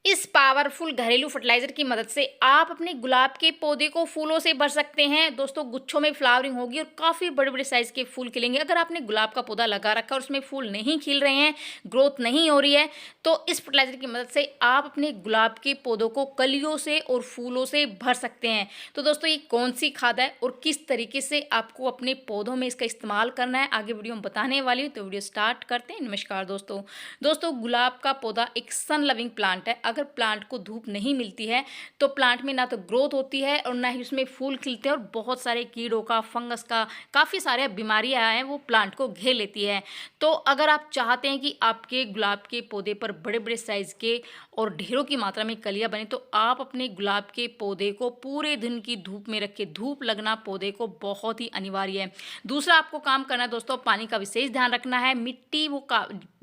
इस पावरफुल घरेलू फर्टिलाइजर की मदद से आप अपने गुलाब के पौधे को फूलों से भर सकते हैं। दोस्तों, गुच्छों में फ्लावरिंग होगी और काफ़ी बड़े बड़े साइज़ के फूल खिलेंगे। अगर आपने गुलाब का पौधा लगा रखा है और उसमें फूल नहीं खिल रहे हैं, ग्रोथ नहीं हो रही है, तो इस फर्टिलाइजर की मदद से आप अपने गुलाब के पौधों को कलियों से और फूलों से भर सकते हैं। तो दोस्तों, ये कौन सी खाद है और किस तरीके से आपको अपने पौधों में इसका इस्तेमाल करना है, आगे वीडियो में बताने वाली हूँ। तो वीडियो स्टार्ट करते हैं। नमस्कार दोस्तों, गुलाब का पौधा एक सन लविंग प्लांट है। अगर प्लांट को धूप नहीं मिलती है तो प्लांट में ना तो ग्रोथ होती है और ना ही उसमें फूल खिलते हैं, और बहुत सारे कीड़ों का, फंगस का, काफ़ी सारे बीमारियां हैं वो प्लांट को घेर लेती है। तो अगर आप चाहते हैं कि आपके गुलाब के पौधे पर बड़े बड़े साइज़ के और ढेरों की मात्रा में कलियां बने, तो आप अपने गुलाब के पौधे को पूरे दिन की धूप में रखें। धूप लगना पौधे को बहुत ही अनिवार्य है। दूसरा आपको काम करना है दोस्तों, पानी का विशेष ध्यान रखना है। मिट्टी वो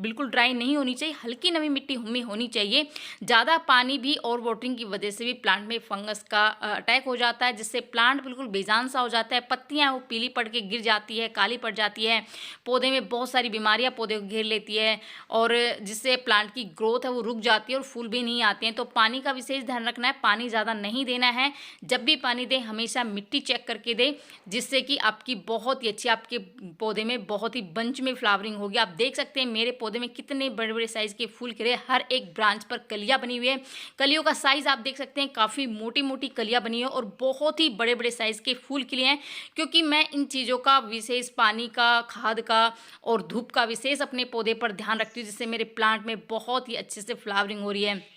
बिल्कुल ड्राई नहीं होनी चाहिए, हल्की नमी मिट्टी में होनी चाहिए। ज़्यादा पानी भी और वाटरिंग की वजह से भी प्लांट में फंगस का अटैक हो जाता है, जिससे प्लांट बिल्कुल बेजान सा हो जाता है। पत्तियां वो पीली पड़ के गिर जाती है, काली पड़ जाती है। पौधे में बहुत सारी बीमारियां पौधे को घेर लेती है और जिससे प्लांट की ग्रोथ है वो रुक जाती है और फूल भी नहीं आते हैं। तो पानी का विशेष ध्यान रखना है, पानी ज़्यादा नहीं देना है। जब भी पानी दें हमेशा मिट्टी चेक करके दें, जिससे कि आपकी बहुत ही अच्छी, आपके पौधे में बहुत ही बंच में फ्लावरिंग होगी। आप देख सकते हैं मेरे पौधे में कितने बड़े बड़े साइज़ के फूल खिले, हर एक ब्रांच पर कलियां बनी हुई है। कलियों का साइज़ आप देख सकते हैं, काफ़ी मोटी मोटी कलियां बनी है और बहुत ही बड़े बड़े साइज़ के फूल खिले हैं। क्योंकि मैं इन चीज़ों का विशेष, पानी का, खाद का और धूप का विशेष अपने पौधे पर ध्यान रखती हूँ, जिससे मेरे प्लांट में बहुत ही अच्छे से फ्लावरिंग हो रही है।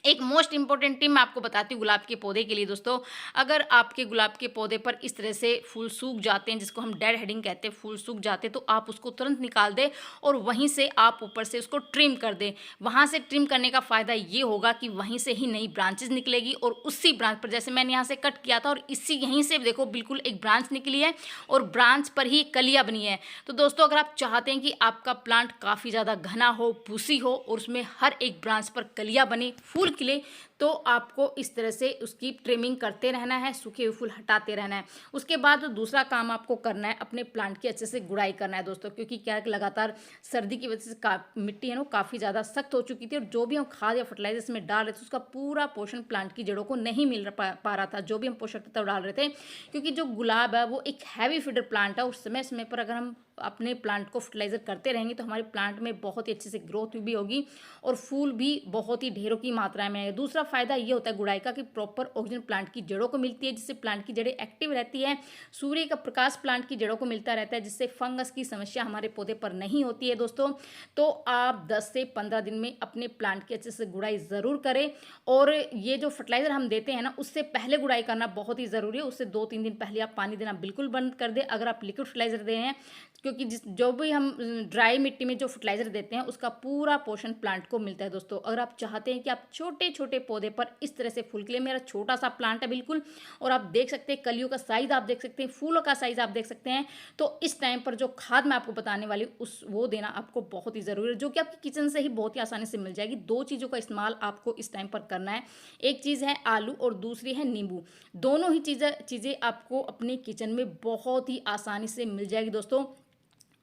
एक मोस्ट इंपॉर्टेंट टिप मैं आपको बताती हूँ गुलाब के पौधे के लिए दोस्तों। अगर आपके गुलाब के पौधे पर इस तरह से फूल सूख जाते हैं, जिसको हम डेड हेडिंग कहते हैं, फूल सूख जाते हैं, तो आप उसको तुरंत निकाल दें और वहीं से आप ऊपर से उसको ट्रिम कर दें। वहाँ से ट्रिम करने का फ़ायदा ये होगा कि वहीं से ही नई ब्रांचेस निकलेगी और उसी ब्रांच पर, जैसे मैंने यहाँ से कट किया था और इसी यहीं से देखो बिल्कुल एक ब्रांच निकली है और ब्रांच पर ही कलियाँ बनी है। तो दोस्तों, अगर आप चाहते हैं कि आपका प्लांट काफ़ी ज़्यादा घना हो, भूसी हो और उसमें हर एक ब्रांच पर कलियाँ बने, फूल खिले, तो आपको इस तरह से उसकी ट्रिमिंग करते रहना है, सूखे हुए फूल हटाते रहना है। उसके बाद दूसरा काम आपको करना है, अपने प्लांट की अच्छे से गुड़ाई करना है दोस्तों। क्योंकि क्या है कि लगातार सर्दी की वजह से मिट्टी है ना काफ़ी ज़्यादा सख्त हो चुकी थी और जो भी हम खाद या फर्टिलाइजर इसमें डाल रहे थे उसका पूरा पोषण प्लांट की जड़ों को नहीं मिल पा रहा था, जो भी हम पोषक तत्व डाल रहे थे। क्योंकि जो गुलाब है वो एक हैवी फीडर प्लांट है, उस समय समय पर अगर हम अपने प्लांट को फर्टिलाइजर करते रहेंगे तो हमारे प्लांट में बहुत ही अच्छे से ग्रोथ भी होगी और फूल भी बहुत ही ढेरों की मात्रा में आएगा। दूसरा फायदा ये होता है गुड़ाई का कि प्रॉपर ऑक्सीजन प्लांट की जड़ों को मिलती है, जिससे प्लांट की जड़ें एक्टिव रहती है। सूर्य का प्रकाश प्लांट की जड़ों को मिलता रहता है, जिससे फंगस की समस्या हमारे पौधे पर नहीं होती है दोस्तों। तो आप 10 से 15 दिन में अपने प्लांट की अच्छे से गुड़ाई ज़रूर करें। और ये जो फर्टिलाइजर हम देते हैं ना, उससे पहले गुड़ाई करना बहुत ही ज़रूरी है। उससे 2-3 दिन पहले आप पानी देना बिल्कुल बंद कर दें अगर आप लिक्विड फर्टिलाइजर दे रहे हैं। क्योंकि जो भी हम ड्राई मिट्टी में जो फर्टिलाइजर देते हैं उसका पूरा पोषण प्लांट को मिलता है दोस्तों। अगर आप चाहते हैं कि आप छोटे छोटे पौधे पर इस तरह से फूल खिले, मेरा छोटा सा प्लांट है बिल्कुल, और आप देख सकते हैं कलियों का साइज आप देख सकते हैं, फूलों का साइज आप देख सकते हैं, तो इस टाइम पर जो खाद मैं आपको बताने वाली हूँ वो देना आपको बहुत ही ज़रूरी है, जो कि आपकी किचन से ही बहुत ही आसानी से मिल जाएगी। 2 चीज़ों का इस्तेमाल आपको इस टाइम पर करना है। एक चीज़ है आलू और दूसरी है नींबू। दोनों ही चीज़ें आपको अपने किचन में बहुत ही आसानी से मिल जाएगी दोस्तों।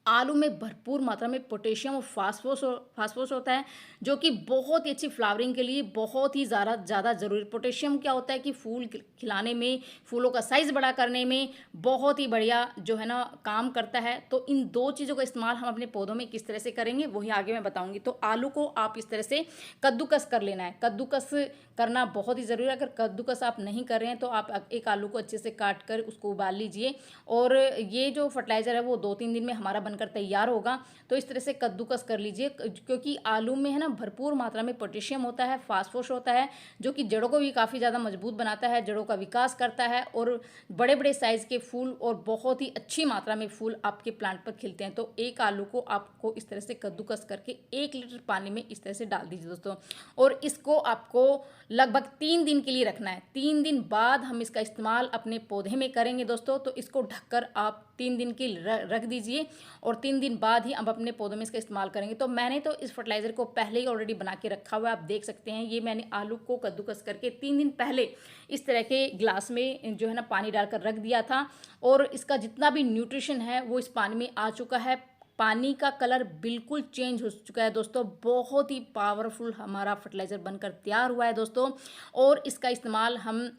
आलू में भरपूर मात्रा में पोटेशियम और फास्फोरस होता है, जो कि बहुत ही अच्छी फ्लावरिंग के लिए बहुत ही ज़्यादा ज़रूरी। पोटेशियम क्या होता है कि फूल खिलाने में, फूलों का साइज़ बड़ा करने में बहुत ही बढ़िया जो है ना काम करता है। तो इन 2 चीज़ों का इस्तेमाल हम अपने पौधों में किस तरह से करेंगे वही आगे मैं बताऊंगी। तो आलू को आप इस तरह से कद्दूकस कर लेना है। कद्दूकस करना बहुत ही ज़रूरी है। अगर कद्दूकस आप नहीं कर रहे हैं तो आप एक आलू को अच्छे से काट कर उसको उबाल लीजिए और ये जो फर्टिलाइज़र है वो 2-3 दिन में हमारा बनकर तैयार होगा। तो इस तरह से कद्दूकस कर लीजिए, क्योंकि आलू में है ना भरपूर मात्रा में पोटेशियम होता है, फास्फोरस होता है, जो कि जड़ों को भी काफ़ी ज़्यादा मजबूत बनाता है, जड़ों का विकास करता है और बड़े बड़े साइज़ के फूल और बहुत ही अच्छी मात्रा में फूल आपके प्लांट पर खिलते हैं। तो एक आलू को आपको इस तरह से कद्दूकस करके 1 लीटर पानी में इस तरह से डाल दीजिए दोस्तों, और इसको आपको लगभग 3 दिन के लिए रखना है। 3 दिन बाद हम इसका इस्तेमाल अपने पौधे में करेंगे दोस्तों। तो इसको ढककर आप 3 दिन के लिए रख दीजिए और 3 दिन बाद ही अब अपने पौधों में इसका इस्तेमाल करेंगे। तो मैंने तो इस फर्टिलाइज़र को पहले ही ऑलरेडी बना के रखा हुआ है, आप देख सकते हैं। ये मैंने आलू को कद्दूकस करके 3 दिन पहले इस तरह के ग्लास में जो है ना पानी डालकर रख दिया था और इसका जितना भी न्यूट्रिशन है वो इस पानी में आ चुका है। पानी का कलर बिल्कुल चेंज हो चुका है दोस्तों। बहुत ही पावरफुल हमारा फर्टिलाइज़र बनकर तैयार हुआ है दोस्तों। और इसका इस्तेमाल हम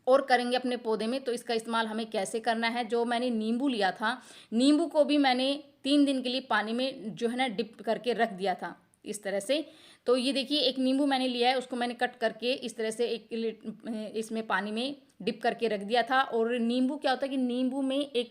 और करेंगे अपने पौधे में। तो इसका इस्तेमाल हमें कैसे करना है, जो मैंने नींबू लिया था, नींबू को भी मैंने 3 दिन के लिए पानी में जो है ना डिप करके रख दिया था इस तरह से। तो ये देखिए एक नींबू मैंने लिया है, उसको मैंने कट करके इस तरह से इसमें पानी में डिप करके रख दिया था। और नींबू क्या होता है कि नींबू में एक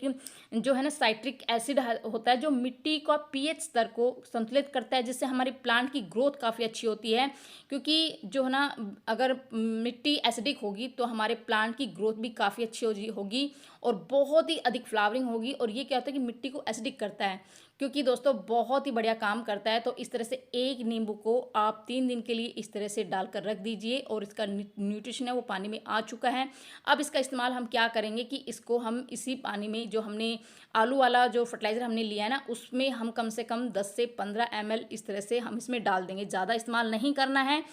जो है ना साइट्रिक एसिड होता है, जो मिट्टी का पीएच स्तर को संतुलित करता है, जिससे हमारी प्लांट की ग्रोथ काफ़ी अच्छी होती है। क्योंकि जो है ना अगर मिट्टी एसिडिक होगी तो हमारे प्लांट की ग्रोथ भी काफ़ी अच्छी होगी और बहुत ही अधिक फ्लावरिंग होगी। और ये क्या होता है कि मिट्टी को एसिडिक करता है, क्योंकि दोस्तों बहुत ही बढ़िया काम करता है। तो इस तरह से एक नींबू को आप 3 दिन के लिए इस तरह से डालकर रख दीजिए और इसका न्यूट्रिशन है वो पानी में आ चुका है। अब इसका इस्तेमाल हम क्या करेंगे कि इसको हम इसी पानी में, जो हमने आलू वाला जो फर्टिलाइज़र हमने लिया है ना, उसमें हम कम से कम 10 से 15 ml इस तरह से हम इसमें डाल देंगे। ज़्यादा इस्तेमाल नहीं करना है।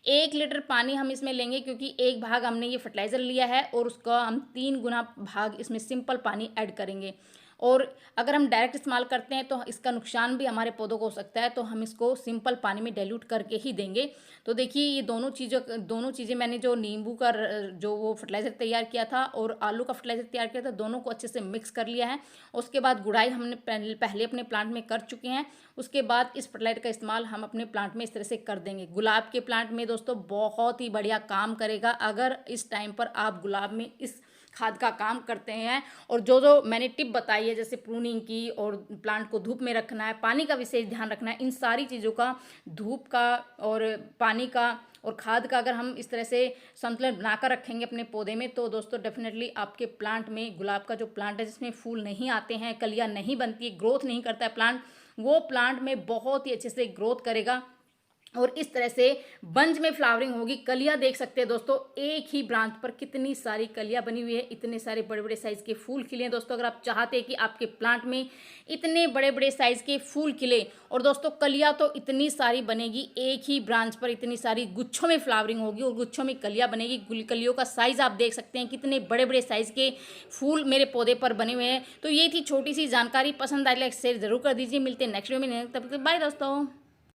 1 लीटर पानी हम इसमें लेंगे, क्योंकि 1 भाग हमने ये फर्टिलाइज़र लिया है और उसका हम 3 गुना भाग इसमें सिंपल पानी ऐड करेंगे। और अगर हम डायरेक्ट इस्तेमाल करते हैं तो इसका नुकसान भी हमारे पौधों को हो सकता है, तो हम इसको सिंपल पानी में डाइल्यूट करके ही देंगे। तो देखिए ये दोनों चीज़ें मैंने जो नींबू का जो वो फर्टिलाइज़र तैयार किया था और आलू का फर्टिलाइज़र तैयार किया था, दोनों को अच्छे से मिक्स कर लिया है। उसके बाद गुड़ाई हमने पहले अपने प्लांट में कर चुके हैं। उसके बाद इस फर्टिलाइज़र का इस्तेमाल हम अपने प्लांट में इस तरह से कर देंगे। गुलाब के प्लांट में दोस्तों बहुत ही बढ़िया काम करेगा अगर इस टाइम पर आप गुलाब में इस खाद का काम करते हैं। और जो जो मैंने टिप बताई है, जैसे प्रूनिंग की और प्लांट को धूप में रखना है, पानी का विशेष ध्यान रखना है, इन सारी चीज़ों का, धूप का और पानी का और खाद का अगर हम इस तरह से संतुलन बनाकर रखेंगे अपने पौधे में, तो दोस्तों डेफिनेटली आपके प्लांट में, गुलाब का जो प्लांट है जिसमें फूल नहीं आते हैं, कलियाँ नहीं बनती, ग्रोथ नहीं करता है प्लांट, वो प्लांट में बहुत ही अच्छे से ग्रोथ करेगा और इस तरह से बंच में फ्लावरिंग होगी। कलियां देख सकते हैं दोस्तों, एक ही ब्रांच पर कितनी सारी कलियां बनी हुई है, इतने सारे बड़े बड़े साइज के फूल खिले हैं दोस्तों। अगर आप चाहते हैं कि आपके प्लांट में इतने बड़े बड़े साइज के फूल खिले, और दोस्तों कलियां तो इतनी सारी बनेगी, एक ही ब्रांच पर इतनी सारी गुच्छों में फ्लावरिंग होगी और गुच्छों में कलियां बनेगी। कलियों का साइज आप देख सकते हैं, कितने बड़े बड़े साइज के फूल मेरे पौधे पर बने हुए हैं। तो ये थी छोटी सी जानकारी। पसंद आई लाइक शेयर जरूर कर दीजिए। मिलते हैं नेक्स्ट वीडियो में, तब तक बाय दोस्तों।